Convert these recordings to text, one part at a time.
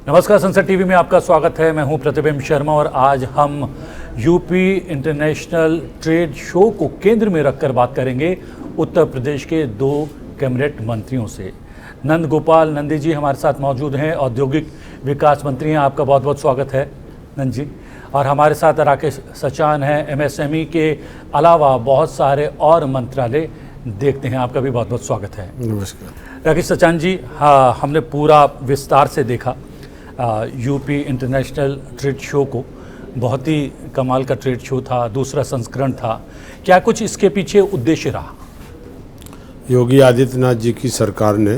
नमस्कार, संसद टीवी में आपका स्वागत है। मैं हूं प्रतिबिंब शर्मा और आज हम यूपी इंटरनेशनल ट्रेड शो को केंद्र में रखकर बात करेंगे उत्तर प्रदेश के दो कैबिनेट मंत्रियों से। नंद गोपाल नंदी जी हमारे साथ मौजूद हैं, औद्योगिक विकास मंत्री हैं। आपका बहुत बहुत स्वागत है नंद जी। और हमारे साथ राकेश सचान हैं, एमएसएमई के अलावा बहुत सारे और मंत्रालय देखते हैं। आपका भी बहुत बहुत स्वागत है। नमस्कार राकेश सचान जी। हाँ, हमने पूरा विस्तार से देखा यूपी इंटरनेशनल ट्रेड शो को। बहुत ही कमाल का ट्रेड शो था, दूसरा संस्करण था। क्या कुछ इसके पीछे उद्देश्य रहा? योगी आदित्यनाथ जी की सरकार ने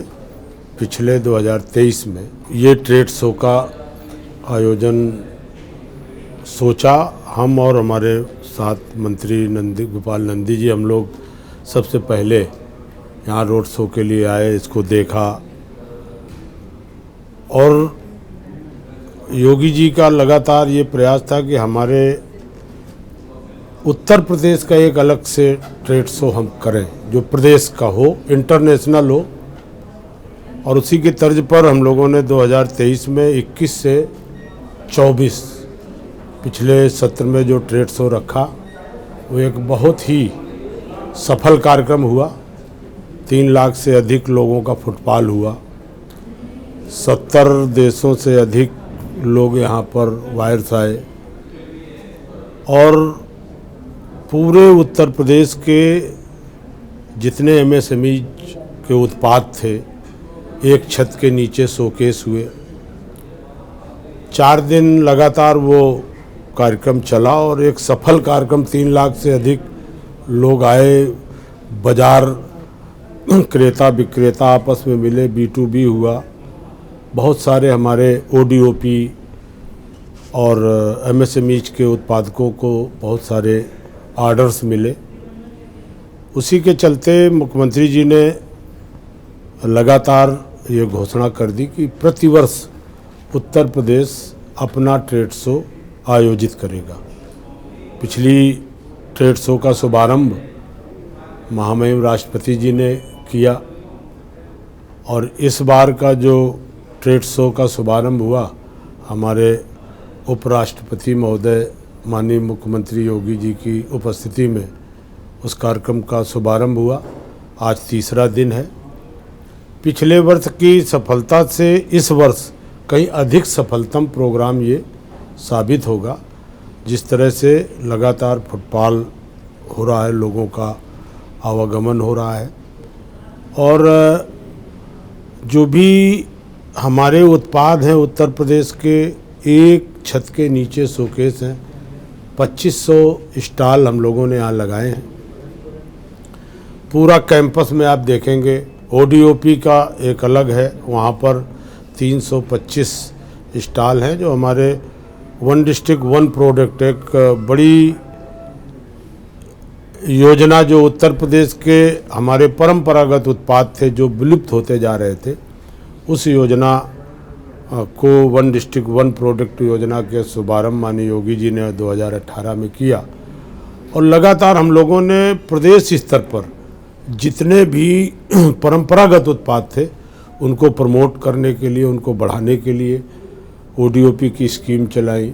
पिछले 2023 में ये ट्रेड शो का आयोजन सोचा। हम और हमारे साथ मंत्री नंद गोपाल नंदी जी, हम लोग सबसे पहले यहाँ रोड शो के लिए आए, इसको देखा। और योगी जी का लगातार ये प्रयास था कि हमारे उत्तर प्रदेश का एक अलग से ट्रेड शो हम करें, जो प्रदेश का हो, इंटरनेशनल हो। और उसी की तर्ज पर हम लोगों ने 2023 में 21 से 24 पिछले सत्र में जो ट्रेड शो रखा, वो एक बहुत ही सफल कार्यक्रम हुआ। 3 लाख से अधिक लोगों का फुटफॉल हुआ। 70 देशों से अधिक लोग यहाँ पर वायरस आए और पूरे उत्तर प्रदेश के जितने एमएसएमई के उत्पाद थे, एक छत के नीचे शोकेस हुए। 4 दिन लगातार वो कार्यक्रम चला और एक सफल कार्यक्रम। 3 लाख से अधिक लोग आए। बाजार क्रेता विक्रेता आपस में मिले, B2B हुआ। बहुत सारे हमारे ODOP और MSMEs के उत्पादकों को बहुत सारे ऑर्डर्स मिले। उसी के चलते मुख्यमंत्री जी ने लगातार ये घोषणा कर दी कि प्रतिवर्ष उत्तर प्रदेश अपना ट्रेड शो आयोजित करेगा। पिछली ट्रेड शो का शुभारंभ महामहिम राष्ट्रपति जी ने किया और इस बार का जो ट्रेड शो का शुभारंभ हुआ, हमारे उपराष्ट्रपति महोदय माननीय मुख्यमंत्री योगी जी की उपस्थिति में उस कार्यक्रम का शुभारंभ हुआ। आज तीसरा दिन है। पिछले वर्ष की सफलता से इस वर्ष कहीं अधिक सफलतम प्रोग्राम ये साबित होगा। जिस तरह से लगातार फुटफॉल हो रहा है, लोगों का आवागमन हो रहा है और जो भी हमारे उत्पाद हैं उत्तर प्रदेश के, एक छत के नीचे शोकेस हैं। 2500 स्टॉल हम लोगों ने यहाँ लगाए हैं। पूरा कैंपस में आप देखेंगे ODOP का एक अलग है, वहाँ पर 325 स्टॉल हैं जो हमारे वन डिस्ट्रिक्ट वन प्रोडक्ट, एक बड़ी योजना जो उत्तर प्रदेश के हमारे परंपरागत उत्पाद थे जो विलुप्त होते जा रहे थे, उस योजना को वन डिस्ट्रिक्ट वन प्रोडक्ट योजना के शुभारंभ माननीय योगी जी ने 2018 में किया। और लगातार हम लोगों ने प्रदेश स्तर पर जितने भी परंपरागत उत्पाद थे उनको प्रमोट करने के लिए, उनको बढ़ाने के लिए ODOP की स्कीम चलाई,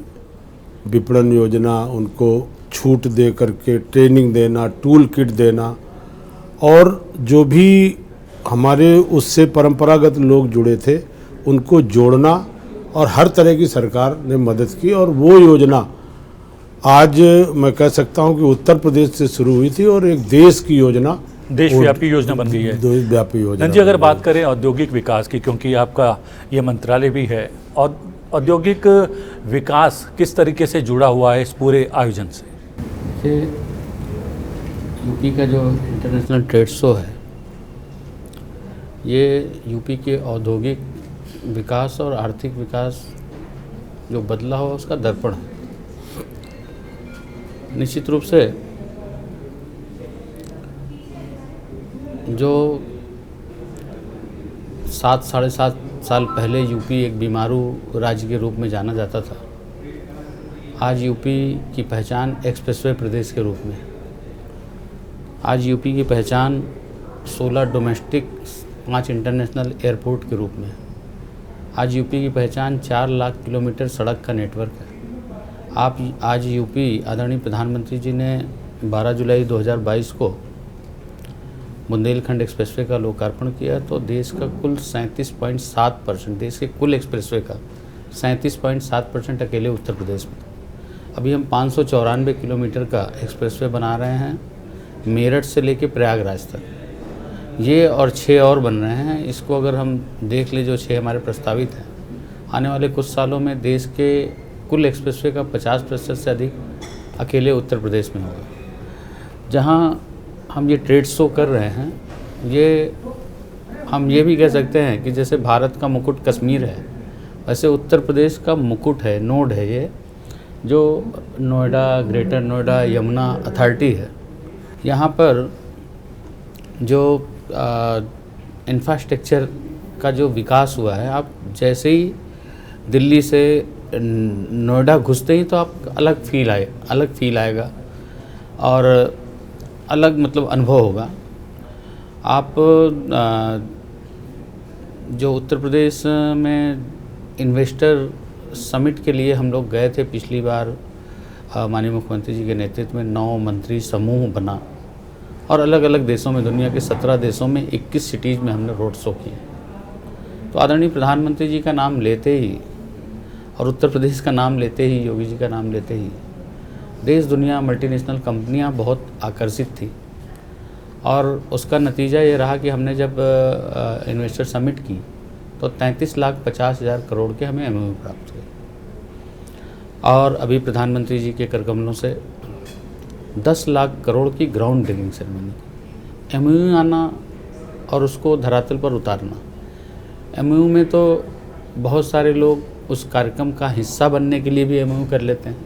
विपणन योजना, उनको छूट दे करके ट्रेनिंग देना, टूल किट देना और जो भी हमारे उससे परंपरागत लोग जुड़े थे उनको जोड़ना और हर तरह की सरकार ने मदद की। और वो योजना आज मैं कह सकता हूं कि उत्तर प्रदेश से शुरू हुई थी और एक देश की योजना, देशव्यापी योजना बन गई है। देशव्यापी योजना। जी, अगर बात करें औद्योगिक विकास की, क्योंकि आपका ये मंत्रालय भी है, और औद्योगिक विकास किस तरीके से जुड़ा हुआ है इस पूरे आयोजन से? देखिए, यूपी का जो इंटरनेशनल ट्रेड शो है, ये यूपी के औद्योगिक विकास और आर्थिक विकास जो बदला हुआ उसका दर्पण है। निश्चित रूप से जो 7 साढ़े 7 साल पहले यूपी एक बीमारू राज्य के रूप में जाना जाता था, आज यूपी की पहचान एक्सप्रेसवे प्रदेश के रूप में। आज यूपी की पहचान 16 डोमेस्टिक 5 इंटरनेशनल एयरपोर्ट के रूप में। आज यूपी की पहचान 4 लाख किलोमीटर सड़क का नेटवर्क है। आज यूपी आदरणीय प्रधानमंत्री जी ने 12 जुलाई 2022 को बुंदेलखंड एक्सप्रेसवे का लोकार्पण किया, तो देश का कुल 37.7%, देश के कुल एक्सप्रेसवे का 37.7% अकेले उत्तर प्रदेश में। अभी हम 594 किलोमीटर का एक्सप्रेसवे बना रहे हैं मेरठ से लेके प्रयागराज तक। ये और 6 और बन रहे हैं। इसको अगर हम देख ले, जो 6 हमारे प्रस्तावित हैं, आने वाले कुछ सालों में देश के कुल एक्सप्रेसवे का 50% से अधिक अकेले उत्तर प्रदेश में होगा। जहाँ हम ये ट्रेड शो कर रहे हैं, हम ये भी कह सकते हैं कि जैसे भारत का मुकुट कश्मीर है, वैसे उत्तर प्रदेश का मुकुट है, नोड है ये, जो नोएडा, ग्रेटर नोएडा यमुना अथॉरिटी है। यहाँ पर जो इंफ्रास्ट्रक्चर का जो विकास हुआ है, आप जैसे ही दिल्ली से नोएडा घुसते ही तो आप अलग फील आएगा और अलग मतलब अनुभव होगा। आप जो उत्तर प्रदेश में इन्वेस्टर समिट के लिए हम लोग गए थे पिछली बार, माननीय मुख्यमंत्री जी के नेतृत्व में 9 मंत्री समूह बना और अलग अलग देशों में, दुनिया के 17 देशों में 21 सिटीज़ में हमने रोड शो किए। तो आदरणीय प्रधानमंत्री जी का नाम लेते ही और उत्तर प्रदेश का नाम लेते ही, योगी जी का नाम लेते ही देश दुनिया मल्टीनेशनल कंपनियां बहुत आकर्षित थी और उसका नतीजा ये रहा कि हमने जब इन्वेस्टर समिट की तो 33,50,000 करोड़ के हमें एमओयू प्राप्त हुए। और अभी प्रधानमंत्री जी के करकमलों से 10 लाख करोड़ की ग्राउंड ब्रेकिंग सेरेमनी, एमओयू आना और उसको धरातल पर उतारना। एमओयू में तो बहुत सारे लोग उस कार्यक्रम का हिस्सा बनने के लिए भी एमओयू कर लेते हैं।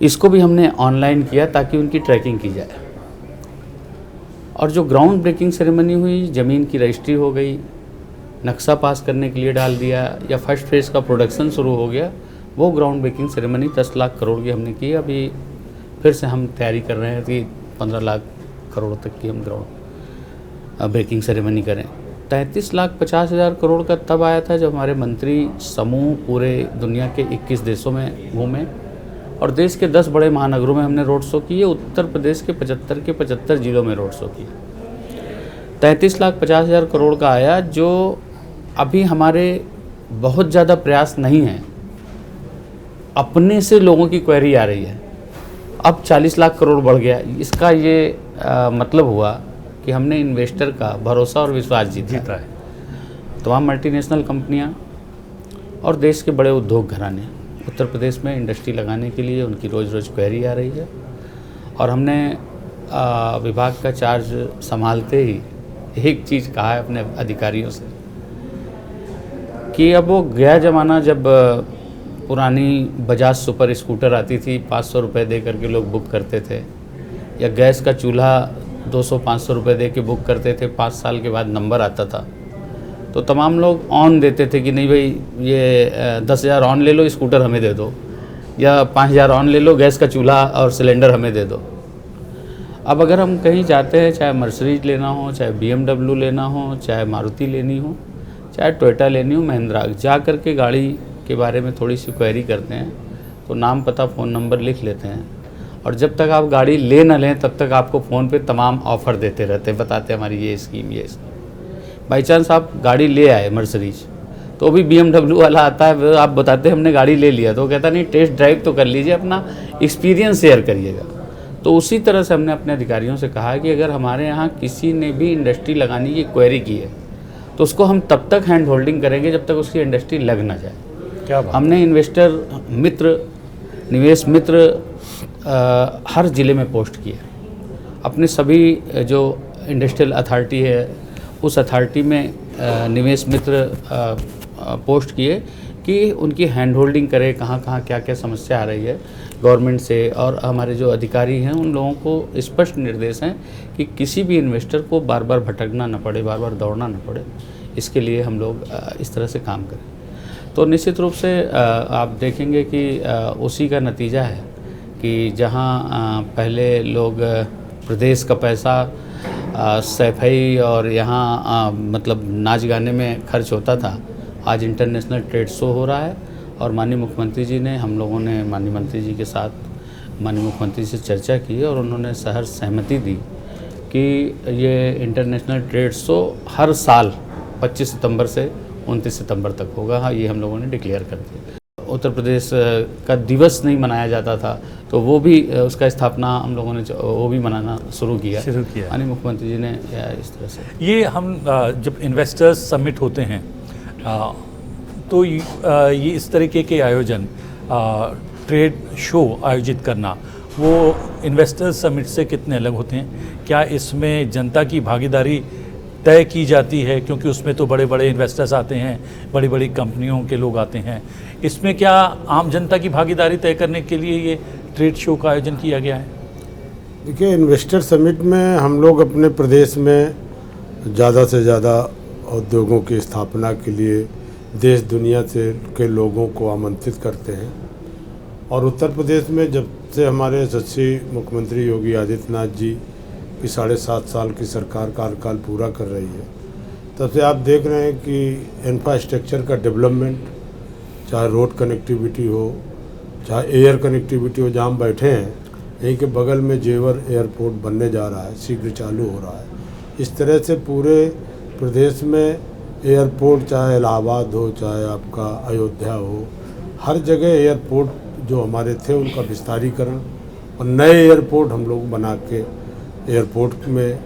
इसको भी हमने ऑनलाइन किया ताकि उनकी ट्रैकिंग की जाए। और जो ग्राउंड ब्रेकिंग सेरेमनी हुई, ज़मीन की रजिस्ट्री हो गई, नक्शा पास करने के लिए डाल दिया या फर्स्ट फेज़ का प्रोडक्शन शुरू हो गया, वो ground breaking ceremony 10 lakh crore की हमने की। अभी फिर से हम तैयारी कर रहे हैं कि 15 लाख करोड़ तक की हम ग्राउंड ब्रेकिंग सेरेमनी करें। 33,50,000 करोड़ का तब आया था जब हमारे मंत्री समूह पूरे दुनिया के 21 देशों में घूमे और देश के 10 बड़े महानगरों में हमने रोड शो किए। उत्तर प्रदेश के 75 जिलों में रोड शो किए। 33,50,000 करोड़ का आया, जो अभी हमारे बहुत ज़्यादा प्रयास नहीं है, अपने से लोगों की क्वेरी आ रही है। अब 40 लाख करोड़ बढ़ गया। इसका ये मतलब हुआ कि हमने इन्वेस्टर का भरोसा और विश्वास जीता है। तमाम मल्टीनेशनल कंपनियां और देश के बड़े उद्योग घराने उत्तर प्रदेश में इंडस्ट्री लगाने के लिए उनकी रोज़ रोज़ क्वेरी आ रही है। और हमने विभाग का चार्ज संभालते ही एक चीज़ कहा है अपने अधिकारियों से कि अब वो गया ज़माना जब पुरानी बजाज सुपर स्कूटर आती थी, 500 रुपये दे करके लोग बुक करते थे, या गैस का चूल्हा 200-500 रुपये दे के बुक करते थे, 5 साल के बाद नंबर आता था तो तमाम लोग ऑन देते थे कि नहीं भाई ये 10,000 ऑन ले लो, स्कूटर हमें दे दो, या 5,000 ऑन ले लो, गैस का चूल्हा और सिलेंडर हमें दे दो। अब अगर हम कहीं जाते हैं, चाहे मर्सिडीज लेना हो, चाहे BMW लेना हो, चाहे मारुति लेनी हो, चाहे टोयोटा लेनी हो, महिंद्रा, जा कर के गाड़ी के बारे में थोड़ी सी क्वेरी करते हैं तो नाम पता फ़ोन नंबर लिख लेते हैं और जब तक आप गाड़ी ले न लें तब तक आपको फ़ोन पे तमाम ऑफ़र देते रहते हैं, बताते हैं हमारी ये स्कीम, ये स्कीम। बाई चांस आप गाड़ी ले आए मर्सिडीज, तो भी BMW वाला आता है, आप बताते हैं हमने गाड़ी ले लिया, तो वो कहता नहीं टेस्ट ड्राइव तो कर लीजिए, अपना एक्सपीरियंस शेयर करिएगा। तो उसी तरह से हमने अपने अधिकारियों से कहा कि अगर हमारे यहाँ किसी ने भी इंडस्ट्री लगाने की क्वेरी की है तो उसको हम तब तक हैंड होल्डिंग करेंगे जब तक उसकी इंडस्ट्री लग ना जाए। क्या बात? हमने इन्वेस्टर मित्र, निवेश मित्र हर ज़िले में पोस्ट किया। अपने सभी जो इंडस्ट्रियल अथॉरिटी है उस अथॉरिटी में निवेश मित्र पोस्ट किए कि उनकी हैंड होल्डिंग करे, कहाँ कहाँ क्या क्या समस्या आ रही है गवर्नमेंट से। और हमारे जो अधिकारी हैं उन लोगों को स्पष्ट निर्देश हैं कि किसी भी इन्वेस्टर को बार बार भटकना न पड़े, बार बार दौड़ना न पड़े, इसके लिए हम लोग इस तरह से काम करें। तो निश्चित रूप से आप देखेंगे कि उसी का नतीजा है कि जहाँ पहले लोग प्रदेश का पैसा सफाई और यहाँ मतलब नाच गाने में खर्च होता था, आज इंटरनेशनल ट्रेड शो हो रहा है। और माननीय मुख्यमंत्री जी ने, हम लोगों ने माननीय मंत्री जी के साथ माननीय मुख्यमंत्री से चर्चा की और उन्होंने सहर्ष सहमति दी कि ये इंटरनेशनल ट्रेड शो हर साल 25 सितंबर से 29 सितंबर तक होगा। हाँ, ये हम लोगों ने डिक्लेयर कर दिया। उत्तर प्रदेश का दिवस नहीं मनाया जाता था, तो वो भी उसका स्थापना हम लोगों ने वो भी मनाना शुरू किया। माननीय मुख्यमंत्री जी ने इस तरह से। ये हम जब इन्वेस्टर्स समिट होते हैं तो ये इस तरीके के आयोजन, ट्रेड शो आयोजित करना, वो इन्वेस्टर्स समिट से कितने अलग होते हैं? क्या इसमें जनता की भागीदारी तय की जाती है, क्योंकि उसमें तो बड़े बड़े इन्वेस्टर्स आते हैं, बड़ी बड़ी कंपनियों के लोग आते हैं। इसमें क्या आम जनता की भागीदारी तय करने के लिए ये ट्रेड शो का आयोजन किया गया है? देखिए, इन्वेस्टर समिट में हम लोग अपने प्रदेश में ज़्यादा से ज़्यादा उद्योगों की स्थापना के लिए देश दुनिया से के लोगों को आमंत्रित करते हैं। और उत्तर प्रदेश में जब से हमारे यशस्वी मुख्यमंत्री योगी आदित्यनाथ जी की 7.5 साल की सरकार कार्यकाल पूरा कर रही है, तब से आप देख रहे हैं कि इंफ्रास्ट्रक्चर का डेवलपमेंट, चाहे रोड कनेक्टिविटी हो, चाहे एयर कनेक्टिविटी हो, जहाँ हम बैठे हैं यहीं के बगल में जेवर एयरपोर्ट बनने जा रहा है, शीघ्र चालू हो रहा है। इस तरह से पूरे प्रदेश में एयरपोर्ट, चाहे इलाहाबाद हो, चाहे आपका अयोध्या हो, हर जगह एयरपोर्ट जो हमारे थे उनका विस्तारीकरण और नए एयरपोर्ट हम लोग बना के एयरपोर्ट में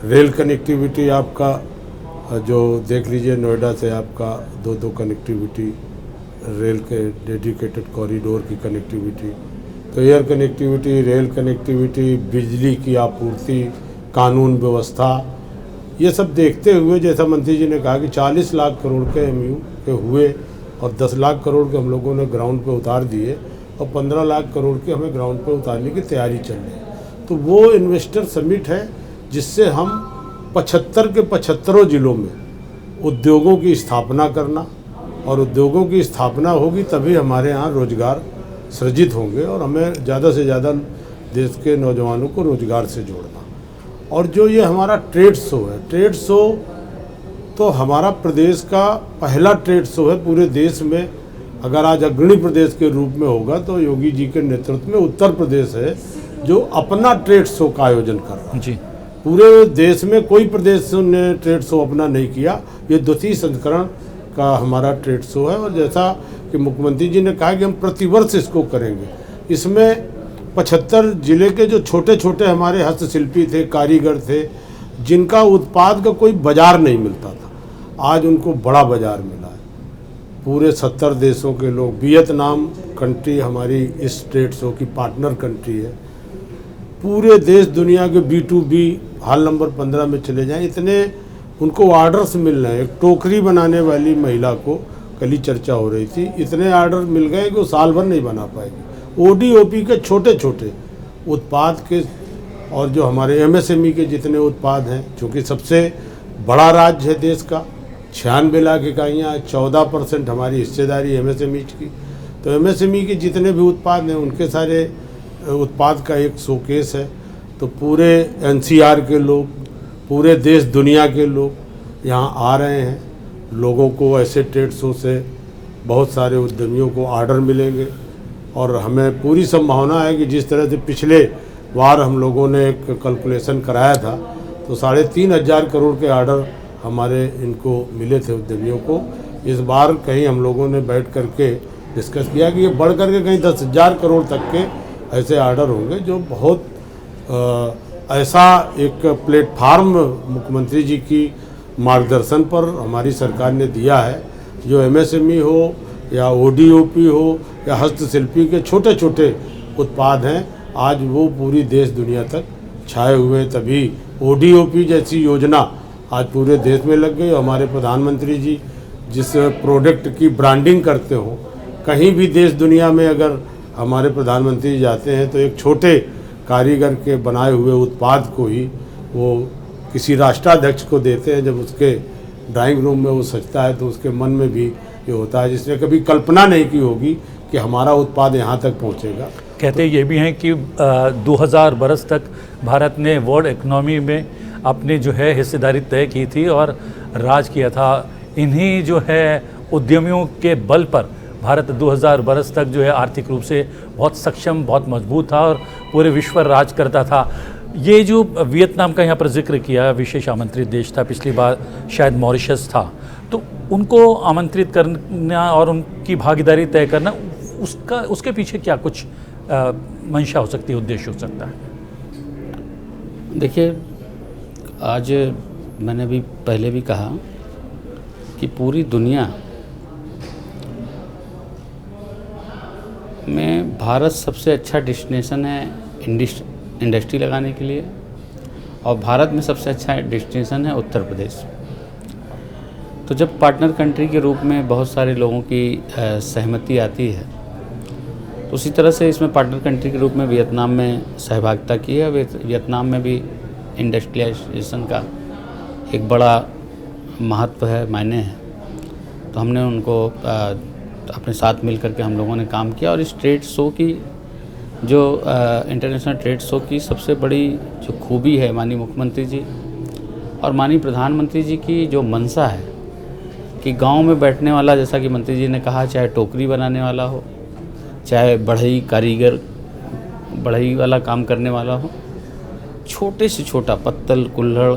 रेल कनेक्टिविटी, आपका जो देख लीजिए नोएडा से आपका 2 कनेक्टिविटी, रेल के डेडिकेटेड कॉरिडोर की कनेक्टिविटी, तो एयर कनेक्टिविटी, रेल कनेक्टिविटी, बिजली की आपूर्ति, कानून व्यवस्था, ये सब देखते हुए जैसा मंत्री जी ने कहा कि 40 लाख करोड़ के MU के हुए और 10 लाख करोड़ के हम लोगों ने ग्राउंड पे उतार दिए और 15 लाख करोड़ के हमें ग्राउंड पे उतारने की तैयारी चल रही है। तो वो इन्वेस्टर समिट है जिससे हम 75 के 75 जिलों में उद्योगों की स्थापना करना, और उद्योगों की स्थापना होगी तभी हमारे यहाँ रोजगार सृजित होंगे और हमें ज़्यादा से ज़्यादा देश के नौजवानों को रोजगार से जोड़ना। और जो ये हमारा ट्रेड शो है, ट्रेड शो तो हमारा प्रदेश का पहला ट्रेड शो है पूरे देश में। अगर आज अग्रणी प्रदेश के रूप में होगा तो योगी जी के नेतृत्व में उत्तर प्रदेश है जो अपना ट्रेड शो का आयोजन कर रहा है। जी, पूरे देश में कोई प्रदेश ने ट्रेड शो अपना नहीं किया। ये 2वीं संस्करण का हमारा ट्रेड शो है और जैसा कि मुख्यमंत्री जी ने कहा कि हम प्रतिवर्ष इसको करेंगे। इसमें 75 जिले के जो छोटे छोटे हमारे हस्तशिल्पी थे, कारीगर थे, जिनका उत्पाद का कोई बाजार नहीं मिलता था, आज उनको बड़ा बाजार मिला है। पूरे 70 देशों के लोग, वियतनाम कंट्री हमारी इस ट्रेड शो की पार्टनर कंट्री है। पूरे देश दुनिया के B2B हाल नंबर 15 में चले जाएं, इतने उनको ऑर्डर्स मिल रहे हैं। एक टोकरी बनाने वाली महिला को कल ही चर्चा हो रही थी, इतने ऑर्डर मिल गए कि वो साल भर नहीं बना पाएगी। ODOP के छोटे छोटे उत्पाद के और जो हमारे MSME के जितने उत्पाद हैं, चूँकि सबसे बड़ा राज्य है देश का, 96 लाख इकाइयाँ, 14% हमारी हिस्सेदारी MSME की, तो MSME के जितने भी उत्पाद हैं उनके सारे उत्पाद का एक शोकेस है। तो पूरे NCR के लोग, पूरे देश दुनिया के लोग यहाँ आ रहे हैं। लोगों को ऐसे ट्रेड शो से बहुत सारे उद्यमियों को ऑर्डर मिलेंगे और हमें पूरी संभावना है कि जिस तरह से पिछले बार हम लोगों ने एक कैलकुलेशन कराया था तो 3,500 करोड़ के ऑर्डर हमारे इनको मिले थे उद्यमियों को। इस बार कहीं हम लोगों ने बैठ करके डिस्कस किया कि ये बढ़ करके कहीं 10,000 करोड़ तक के ऐसे ऑर्डर होंगे, जो बहुत ऐसा एक प्लेटफार्म मुख्यमंत्री जी की मार्गदर्शन पर हमारी सरकार ने दिया है। जो MSME हो या ODOP हो या हस्तशिल्पी के छोटे छोटे उत्पाद हैं, आज वो पूरी देश दुनिया तक छाए हुए। तभी ODOP जैसी योजना आज पूरे देश में लग गई। हमारे प्रधानमंत्री जी जिस प्रोडक्ट की ब्रांडिंग करते हो, कहीं भी देश दुनिया में अगर हमारे प्रधानमंत्री जी जाते हैं तो एक छोटे कारीगर के बनाए हुए उत्पाद को ही वो किसी राष्ट्राध्यक्ष को देते हैं। जब उसके ड्राइंग रूम में वो सजता है तो उसके मन में भी ये होता है, जिसने कभी कल्पना नहीं की होगी कि हमारा उत्पाद यहाँ तक पहुँचेगा। कहते ये भी हैं कि 2000 बरस तक भारत ने वर्ल्ड इकोनॉमी में अपनी जो है हिस्सेदारी तय की थी और राज किया था। इन्हीं जो है उद्यमियों के बल पर भारत 2000 बरस तक जो है आर्थिक रूप से बहुत सक्षम, बहुत मजबूत था और पूरे विश्व पर राज करता था। ये जो वियतनाम का यहाँ पर जिक्र किया, विशेष आमंत्रित देश था, पिछली बार शायद मॉरिशस था, तो उनको आमंत्रित करना और उनकी भागीदारी तय करना, उसके पीछे क्या कुछ मंशा हो सकती है, उद्देश्य हो सकता है? देखिए, आज मैंने भी पहले भी कहा कि पूरी दुनिया में भारत सबसे अच्छा डेस्टिनेशन है इंडस्ट्री लगाने के लिए, और भारत में सबसे अच्छा डेस्टिनेशन है उत्तर प्रदेश। तो जब पार्टनर कंट्री के रूप में बहुत सारे लोगों की सहमति आती है, तो उसी तरह से इसमें पार्टनर कंट्री के रूप में वियतनाम में सहभागिता की है। वियतनाम में भी इंडस्ट्रियलाइजेशन का एक बड़ा महत्व है, मायने है। तो हमने उनको अपने साथ मिल करके हम लोगों ने काम किया, और इस ट्रेड शो की जो इंटरनेशनल ट्रेड शो की सबसे बड़ी जो खूबी है, माननीय मुख्यमंत्री जी और माननीय प्रधानमंत्री जी की जो मंशा है कि गांव में बैठने वाला, जैसा कि मंत्री जी ने कहा, चाहे टोकरी बनाने वाला हो, चाहे बढ़ई कारीगर, बढ़ई वाला काम करने वाला हो, छोटे से छोटा पत्तल, कुल्हड़,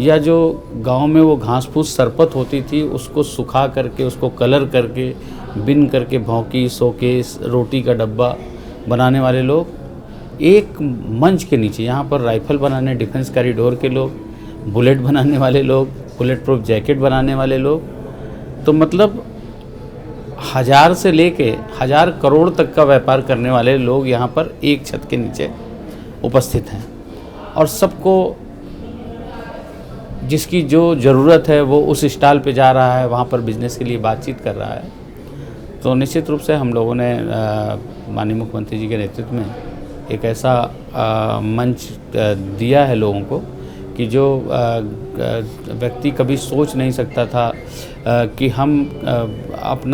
या जो गांव में वो घास फूस सरपत होती थी, उसको सुखा करके, उसको कलर करके, बिन करके, भौंकी, शोकेस, रोटी का डब्बा बनाने वाले लोग एक मंच के नीचे, यहाँ पर राइफल बनाने, डिफेंस कॉरिडोर के लोग, बुलेट बनाने वाले लोग, बुलेट प्रूफ जैकेट बनाने वाले लोग, तो मतलब 1000 से लेके 1000 करोड़ तक का व्यापार करने वाले लोग यहाँ पर एक छत के नीचे उपस्थित हैं, और सबको जिसकी जो ज़रूरत है वो उस स्टॉल पे जा रहा है, वहाँ पर बिजनेस के लिए बातचीत कर रहा है। तो निश्चित रूप से हम लोगों ने माननीय मुख्यमंत्री जी के नेतृत्व में एक ऐसा मंच दिया है लोगों को कि जो व्यक्ति कभी सोच नहीं सकता था कि हम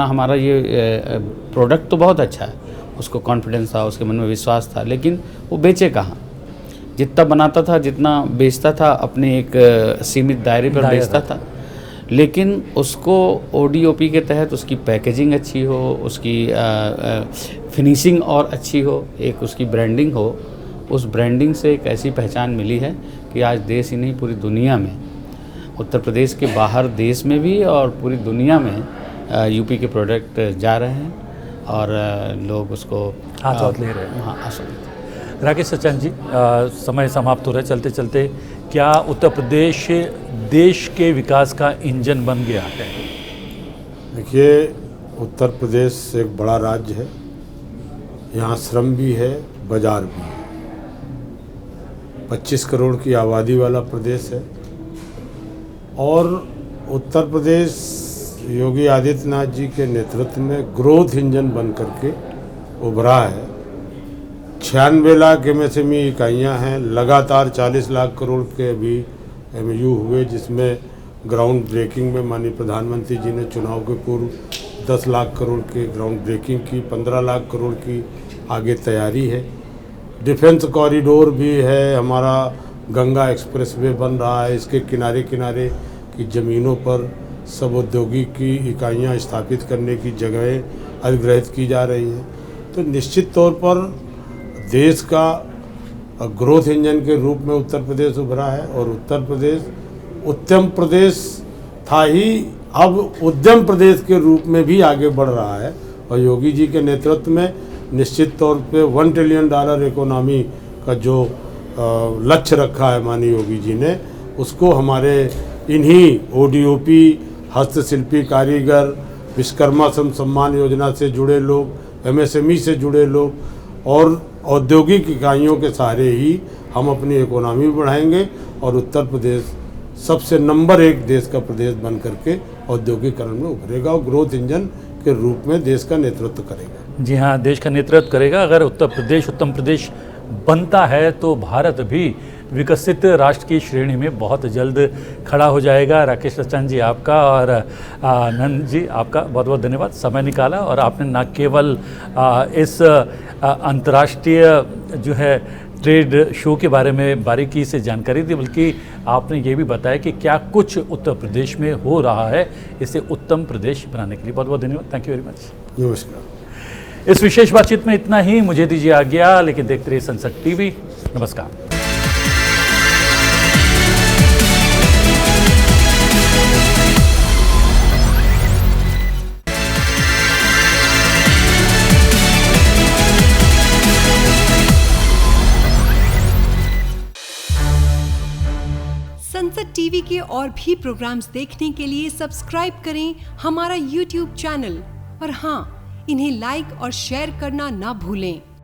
हमारा ये प्रोडक्ट तो बहुत अच्छा है, उसको कॉन्फिडेंस था, उसके मन में विश्वास था, लेकिन वो बेचे कहाँ? जितना बनाता था, जितना बेचता था, अपने एक सीमित दायरे पर बेचता था, लेकिन उसको ODOP के तहत उसकी पैकेजिंग अच्छी हो, उसकी फिनिशिंग और अच्छी हो, एक उसकी ब्रांडिंग हो। उस ब्रांडिंग से एक ऐसी पहचान मिली है कि आज देश ही नहीं, पूरी दुनिया में, उत्तर प्रदेश के बाहर देश में भी और पूरी दुनिया में यूपी के प्रोडक्ट जा रहे हैं और लोग उसको हाथ ले रहे हैं। हाँ, राकेश सचान जी, समय समाप्त हो रहा है, चलते चलते क्या उत्तर प्रदेश देश के विकास का इंजन बन गया है? देखिए, उत्तर प्रदेश एक बड़ा राज्य है, यहाँ श्रम भी है, बाजार भी है। 25 करोड़ की आबादी वाला प्रदेश है, और उत्तर प्रदेश योगी आदित्यनाथ जी के नेतृत्व में ग्रोथ इंजन बन करके उभरा है। 96 लाख MSME इकाइयाँ हैं, लगातार 40 लाख करोड़ के अभी MOU हुए, जिसमें ग्राउंड ब्रेकिंग में माननीय प्रधानमंत्री जी ने चुनाव के पूर्व 10 लाख करोड़ के ग्राउंड ब्रेकिंग की, 15 लाख करोड़ की आगे तैयारी है। डिफेंस कॉरिडोर भी है, हमारा गंगा एक्सप्रेसवे बन रहा है, इसके किनारे किनारे की ज़मीनों पर सब औद्योगिक की इकाइयाँ स्थापित करने की जगहें अधिग्रहित की जा रही हैं। तो निश्चित तौर पर देश का ग्रोथ इंजन के रूप में उत्तर प्रदेश उभरा है, और उत्तर प्रदेश उद्यम प्रदेश था ही, अब उद्यम प्रदेश के रूप में भी आगे बढ़ रहा है। और योगी जी के नेतृत्व में निश्चित तौर पे $1 ट्रिलियन इकोनॉमी का जो लक्ष्य रखा है माननीय योगी जी ने, उसको हमारे इन्हीं ODOP, हस्तशिल्पी कारीगर, विश्वकर्मा सम्मान योजना से जुड़े लोग, MSME से जुड़े लोग और औद्योगिक इकाइयों के सहारे ही हम अपनी इकोनॉमी बढ़ाएंगे, और उत्तर प्रदेश सबसे नंबर 1 देश का प्रदेश बन करके औद्योगिकरण में उभरेगा और ग्रोथ इंजन के रूप में देश का नेतृत्व करेगा। जी हाँ, देश का नेतृत्व करेगा। अगर उत्तर प्रदेश बनता है तो भारत भी विकसित राष्ट्र की श्रेणी में बहुत जल्द खड़ा हो जाएगा। राकेश सचान जी आपका और आनंद जी आपका बहुत बहुत धन्यवाद, समय निकाला, और आपने न केवल इस अंतर्राष्ट्रीय जो है ट्रेड शो के बारे में बारीकी से जानकारी दी, बल्कि आपने ये भी बताया कि क्या कुछ उत्तर प्रदेश में हो रहा है इसे उत्तम प्रदेश बनाने के लिए। बहुत बहुत धन्यवाद, थैंक यू वेरी मच। नमस्कार। इस विशेष बातचीत में इतना ही, मुझे दीजिए आज्ञा, लेकिन देखते रहिए सनसद टीवी। नमस्कार। संसद टीवी के और भी प्रोग्राम्स देखने के लिए सब्सक्राइब करें हमारा YouTube चैनल और हाँ, इन्हें लाइक और शेयर करना ना भूलें।